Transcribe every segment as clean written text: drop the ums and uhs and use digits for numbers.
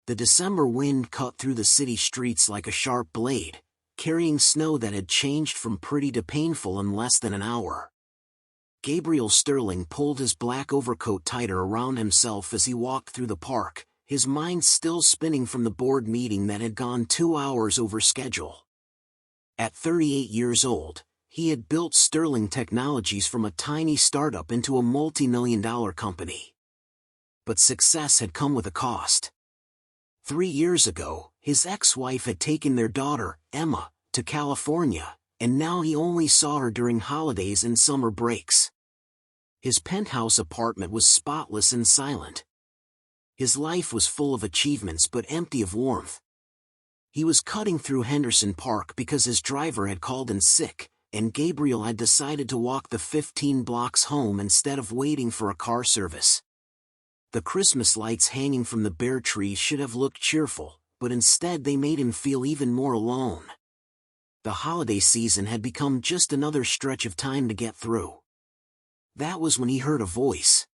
The December wind cut through the city streets like a sharp blade, carrying snow that had changed from pretty to painful in less than an hour. Gabriel Sterling pulled his black overcoat tighter around himself as he walked through the park, his mind still spinning from the board meeting that had gone 2 hours over schedule. At 38 years old, he had built Sterling Technologies from a tiny startup into a multi-million-dollar company. But success had come with a cost. 3 years ago, his ex-wife had taken their daughter, Emma, to California, and now he only saw her during holidays and summer breaks. His penthouse apartment was spotless and silent. His life was full of achievements but empty of warmth. He was cutting through Henderson Park because his driver had called in sick, and Gabriel had decided to walk the 15 blocks home instead of waiting for a car service. The Christmas lights hanging from the bare trees should have looked cheerful, but instead they made him feel even more alone. The holiday season had become just another stretch of time to get through. That was when he heard a voice.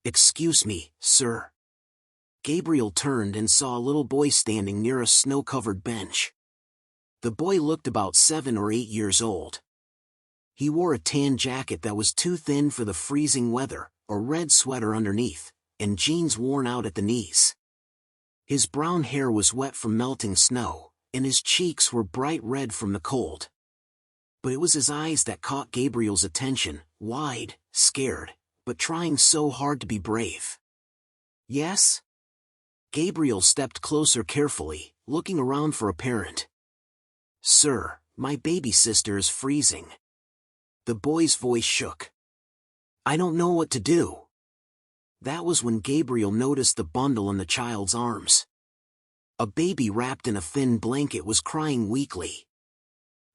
"Excuse me, sir." Gabriel turned and saw a little boy standing near a snow-covered bench. The boy looked about 7 or 8 years old. He wore a tan jacket that was too thin for the freezing weather, a red sweater underneath, and jeans worn out at the knees. His brown hair was wet from melting snow, and his cheeks were bright red from the cold. But it was his eyes that caught Gabriel's attention, wide, scared, but trying so hard to be brave. "Yes?" Gabriel stepped closer carefully, looking around for a parent. "Sir, my baby sister is freezing." The boy's voice shook. "I don't know what to do." That was when Gabriel noticed the bundle in the child's arms. A baby wrapped in a thin blanket was crying weakly.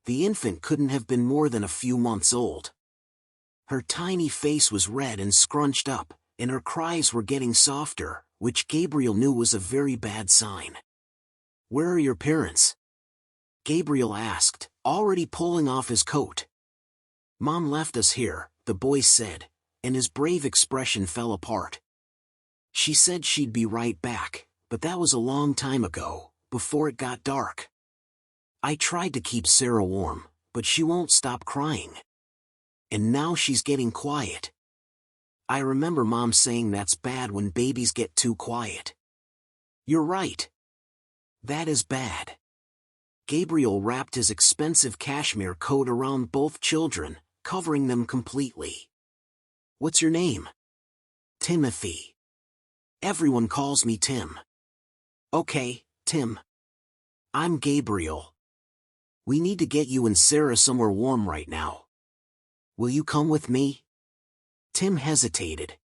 The infant couldn't have been more than a few months old. Her tiny face was red and scrunched up, and her cries were getting softer, which Gabriel knew was a very bad sign. "Where are your parents?" Gabriel asked, already pulling off his coat. "Mom left us here," the boy said, and his brave expression fell apart. "She said she'd be right back, but that was a long time ago, before it got dark. I tried to keep Sarah warm, but she won't stop crying. And now she's getting quiet. I remember Mom saying that's bad when babies get too quiet." "You're right. That is bad." Gabriel wrapped his expensive cashmere coat around both children, covering them completely. "What's your name?" "Timothy. Everyone calls me Tim." "Okay, Tim. I'm Gabriel. We need to get you and Sarah somewhere warm right now. Will you come with me?" Tim hesitated.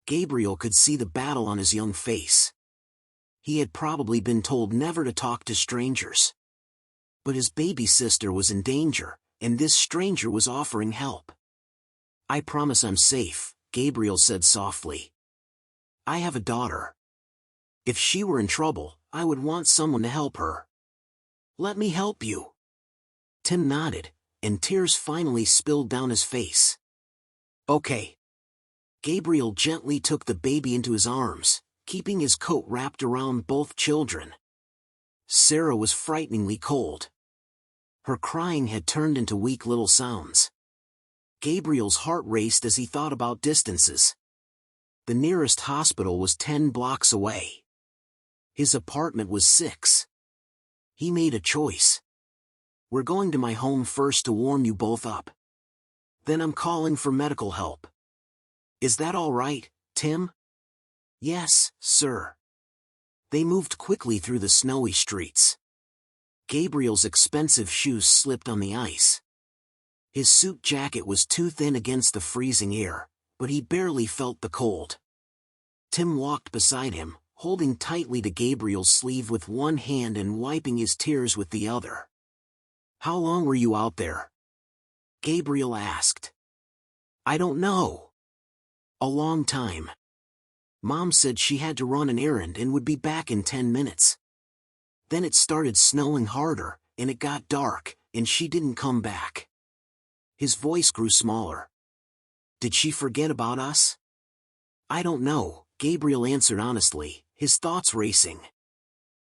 Gabriel could see the battle on his young face. He had probably been told never to talk to strangers. But his baby sister was in danger, and this stranger was offering help. "I promise I'm safe," Gabriel said softly. "I have a daughter. If she were in trouble, I would want someone to help her. Let me help you." Tim nodded, and tears finally spilled down his face. "Okay." Gabriel gently took the baby into his arms, keeping his coat wrapped around both children. Sarah was frighteningly cold. Her crying had turned into weak little sounds. Gabriel's heart raced as he thought about distances. The nearest hospital was 10 blocks away. His apartment was 6. He made a choice. "We're going to my home first to warm you both up. Then I'm calling for medical help. Is that all right, Tim?" "Yes, sir." They moved quickly through the snowy streets. Gabriel's expensive shoes slipped on the ice. His suit jacket was too thin against the freezing air, but he barely felt the cold. Tim walked beside him, holding tightly to Gabriel's sleeve with one hand and wiping his tears with the other. "How long were you out there?" Gabriel asked. "I don't know." "A long time. Mom said she had to run an errand and would be back in 10 minutes. Then it started snowing harder, and it got dark, and she didn't come back." His voice grew smaller. "Did she forget about us?" "I don't know," Gabriel answered honestly, his thoughts racing.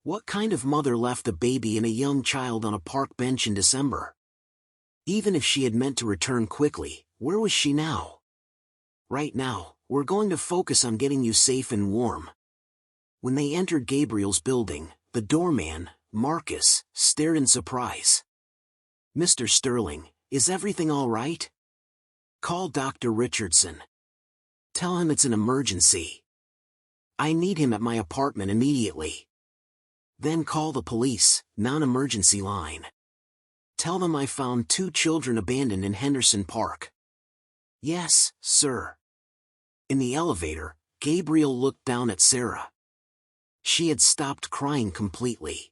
What kind of mother left a baby and a young child on a park bench in December? Even if she had meant to return quickly, where was she now? Right now, we're going to focus on getting you safe and warm. When they entered Gabriel's building, the doorman, Marcus, stared in surprise. Mr. Sterling, is everything all right? Call Dr. Richardson. Tell him it's an emergency. I need him at my apartment immediately. Then call the police, non-emergency line. Tell them I found 2 children abandoned in Henderson Park. Yes, sir. In the elevator, Gabriel looked down at Sarah. She had stopped crying completely.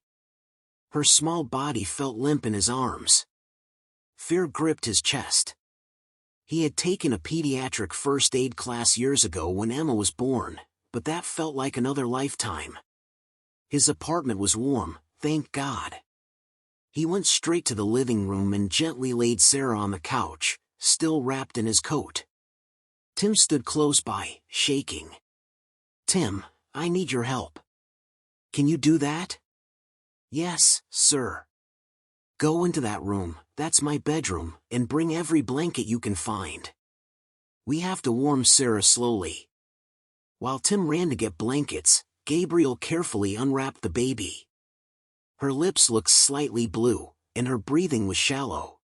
Her small body felt limp in his arms. Fear gripped his chest. He had taken a pediatric first aid class years ago when Emma was born, but that felt like another lifetime. His apartment was warm, thank God. He went straight to the living room and gently laid Sarah on the couch, still wrapped in his coat. Tim stood close by, shaking. Tim, I need your help. Can you do that? Yes, sir. Go into that room, that's my bedroom, and bring every blanket you can find. We have to warm Sarah slowly. While Tim ran to get blankets, Gabriel carefully unwrapped the baby. Her lips looked slightly blue, and her breathing was shallow.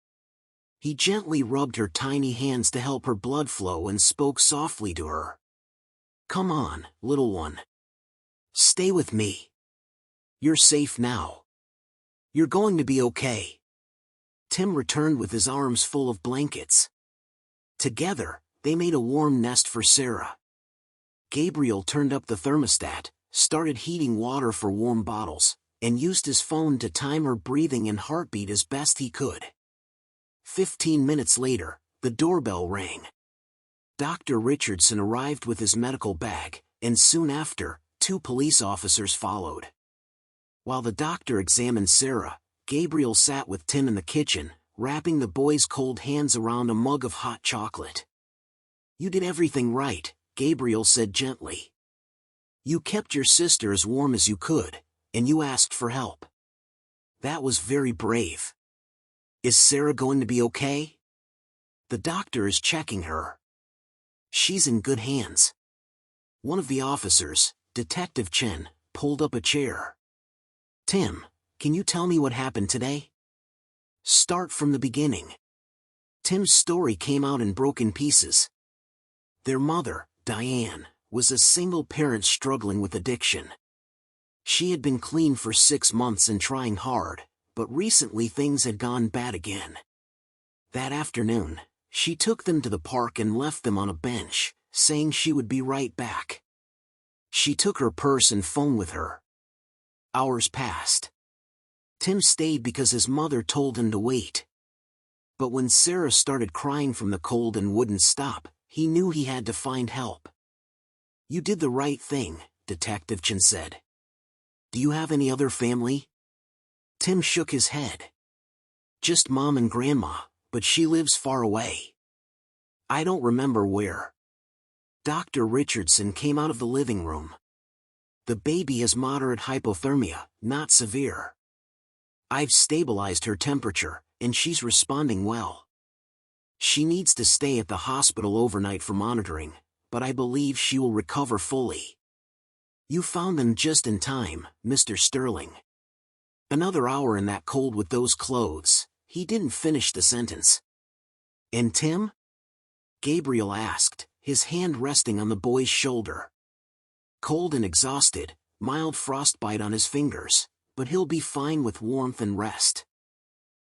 He gently rubbed her tiny hands to help her blood flow and spoke softly to her. Come on, little one. Stay with me. You're safe now. You're going to be okay. Tim returned with his arms full of blankets. Together, they made a warm nest for Sarah. Gabriel turned up the thermostat, started heating water for warm bottles, and used his phone to time her breathing and heartbeat as best he could. 15 minutes later, the doorbell rang. Dr. Richardson arrived with his medical bag, and soon after, 2 police officers followed. While the doctor examined Sarah, Gabriel sat with Tim in the kitchen, wrapping the boy's cold hands around a mug of hot chocolate. You did everything right, Gabriel said gently. You kept your sister as warm as you could, and you asked for help. That was very brave. Is Sarah going to be okay? The doctor is checking her. She's in good hands. One of the officers, Detective Chen, pulled up a chair. Tim, can you tell me what happened today? Start from the beginning. Tim's story came out in broken pieces. Their mother, Diane, was a single parent struggling with addiction. She had been clean for 6 months and trying hard, but recently things had gone bad again. That afternoon, she took them to the park and left them on a bench, saying she would be right back. She took her purse and phone with her. Hours passed. Tim stayed because his mother told him to wait. But when Sarah started crying from the cold and wouldn't stop, he knew he had to find help. You did the right thing, Detective Chen said. Do you have any other family? Tim shook his head. Just Mom and Grandma, but she lives far away. I don't remember where. Dr. Richardson came out of the living room. The baby has moderate hypothermia, not severe. I've stabilized her temperature, and she's responding well. She needs to stay at the hospital overnight for monitoring, but I believe she will recover fully. You found them just in time, Mr. Sterling. Another hour in that cold with those clothes. He didn't finish the sentence. And Tim? Gabriel asked, his hand resting on the boy's shoulder. Cold and exhausted, mild frostbite on his fingers, but he'll be fine with warmth and rest.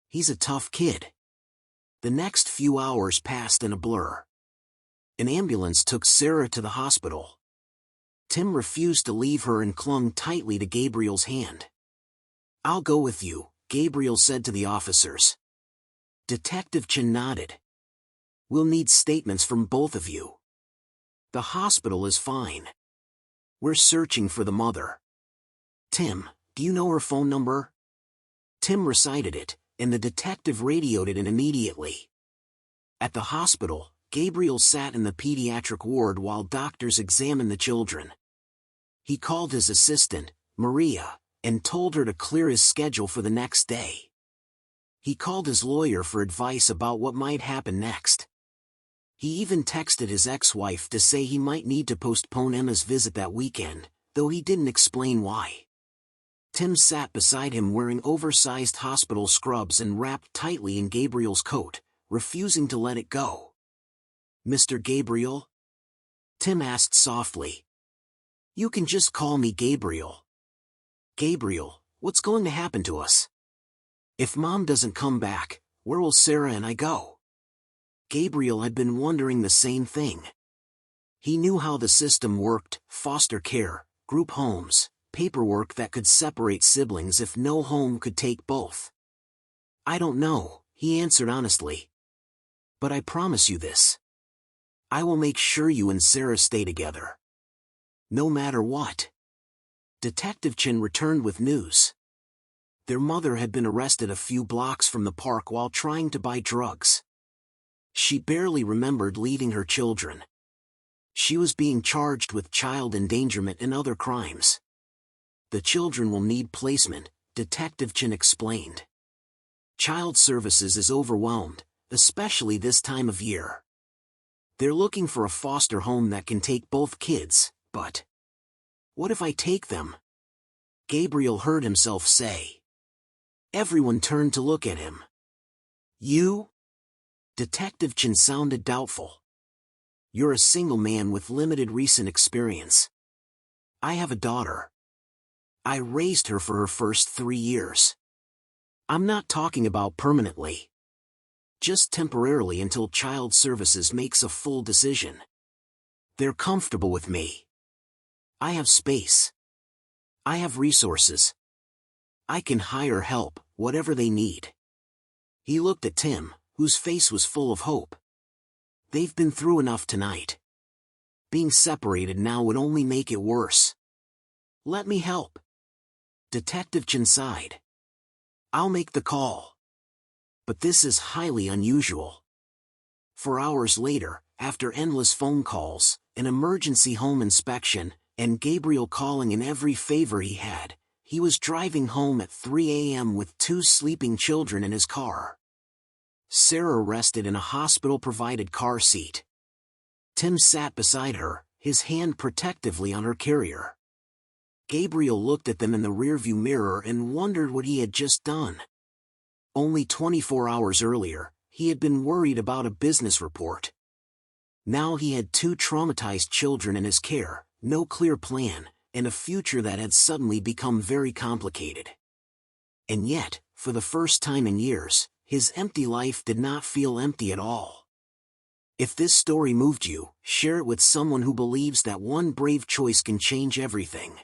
He's a tough kid. The next few hours passed in a blur. An ambulance took Sarah to the hospital. Tim refused to leave her and clung tightly to Gabriel's hand. I'll go with you, Gabriel said to the officers. Detective Chen nodded. We'll need statements from both of you. The hospital is fine. We're searching for the mother. Tim, do you know her phone number? Tim recited it, and the detective radioed it in immediately. At the hospital, Gabriel sat in the pediatric ward while doctors examined the children. He called his assistant, Maria, and told her to clear his schedule for the next day. He called his lawyer for advice about what might happen next. He even texted his ex-wife to say he might need to postpone Emma's visit that weekend, though he didn't explain why. Tim sat beside him wearing oversized hospital scrubs and wrapped tightly in Gabriel's coat, refusing to let it go. "Mr. Gabriel?" Tim asked softly. "You can just call me Gabriel." "Gabriel, what's going to happen to us? If Mom doesn't come back, where will Sarah and I go?" Gabriel had been wondering the same thing. He knew how the system worked: foster care, group homes, paperwork that could separate siblings if no home could take both. "I don't know," he answered honestly. "But I promise you this. I will make sure you and Sarah stay together. No matter what." Detective Chin returned with news. Their mother had been arrested a few blocks from the park while trying to buy drugs. She barely remembered leaving her children. She was being charged with child endangerment and other crimes. "The children will need placement," Detective Chin explained. "Child Services is overwhelmed, especially this time of year. They're looking for a foster home that can take both kids, but what if I take them?" Gabriel heard himself say. Everyone turned to look at him. "You?" Detective Chin sounded doubtful. "You're a single man with limited recent experience. I have a daughter. I raised her for her first 3 years. I'm not talking about permanently. Just temporarily until Child Services makes a full decision. They're comfortable with me. I have space. I have resources. I can hire help, whatever they need." He looked at Tim, whose face was full of hope. "They've been through enough tonight. Being separated now would only make it worse. Let me help." Detective Chin sighed. "I'll make the call. But this is highly unusual." 4 hours later, after endless phone calls, an emergency home inspection, and Gabriel calling in every favor he was driving home at 3 a.m. with 2 sleeping children in his car. Sarah rested in a hospital-provided car seat. Tim sat beside her, his hand protectively on her carrier. Gabriel looked at them in the rearview mirror and wondered what he had just done. Only 24 hours earlier, he had been worried about a business report. Now he had 2 traumatized children in his care, no clear plan, and a future that had suddenly become very complicated. And yet, for the first time in years, his empty life did not feel empty at all. If this story moved you, share it with someone who believes that one brave choice can change everything.